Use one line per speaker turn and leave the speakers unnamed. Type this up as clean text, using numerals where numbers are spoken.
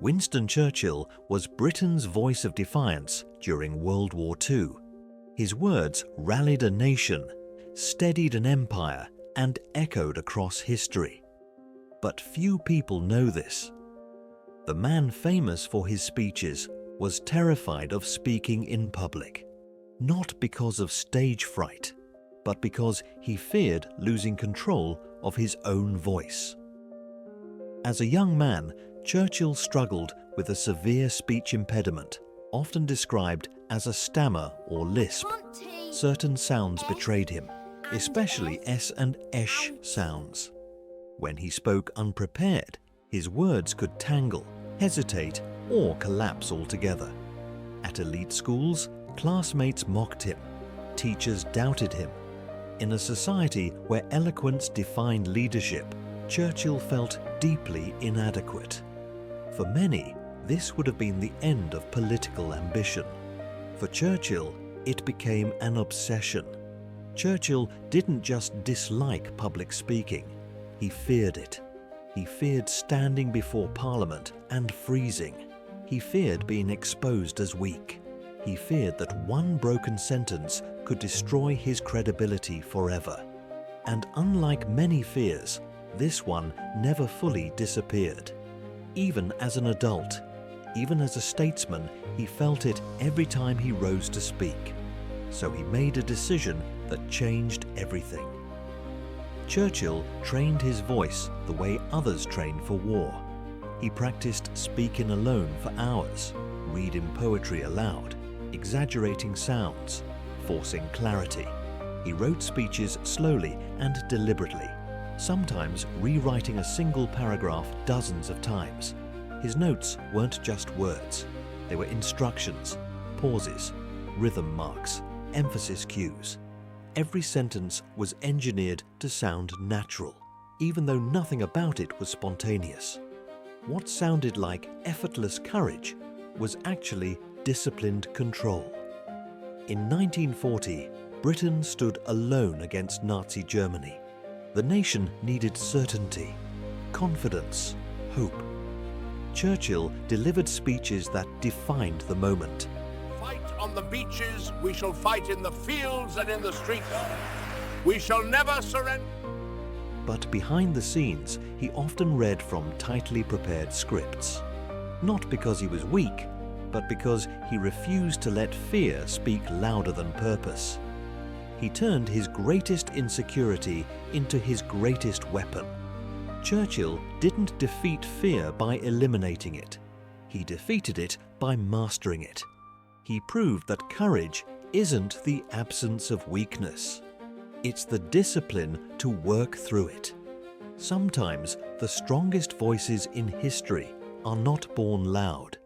Winston Churchill was Britain's voice of defiance during World War II. His words rallied a nation, steadied an empire, and echoed across history. But few people know this. The man famous for his speeches was terrified of speaking in public, not because of stage fright, but because he feared losing control of his own voice. As a young man, Churchill struggled with a severe speech impediment, often described as a stammer or lisp. Certain sounds betrayed him, especially S and esh sounds. When he spoke unprepared, his words could tangle, hesitate, or collapse altogether. At elite schools, classmates mocked him, teachers doubted him. In a society where eloquence defined leadership, Churchill felt deeply inadequate. For many, this would have been the end of political ambition. For Churchill, it became an obsession. Churchill didn't just dislike public speaking, he feared it. He feared standing before Parliament and freezing. He feared being exposed as weak. He feared that one broken sentence could destroy his credibility forever. And unlike many fears, this one never fully disappeared. Even as an adult, even as a statesman, he felt it every time he rose to speak. So he made a decision that changed everything. Churchill trained his voice the way others train for war. He practiced speaking alone for hours, reading poetry aloud, exaggerating sounds, forcing clarity. He wrote speeches slowly and deliberately, sometimes rewriting a single paragraph dozens of times. His notes weren't just words, they were instructions, pauses, rhythm marks, emphasis cues. Every sentence was engineered to sound natural, even though nothing about it was spontaneous. What sounded like effortless courage was actually disciplined control. In 1940, Britain stood alone against Nazi Germany. The nation needed certainty, confidence, hope. Churchill delivered speeches that defined the moment.
Fight on the beaches, we shall fight in the fields and in the streets. We shall never surrender.
But behind the scenes, he often read from tightly prepared scripts. Not because he was weak, but because he refused to let fear speak louder than purpose. He turned his greatest insecurity into his greatest weapon. Churchill didn't defeat fear by eliminating it. He defeated it by mastering it. He proved that courage isn't the absence of weakness. It's the discipline to work through it. Sometimes the strongest voices in history are not born loud.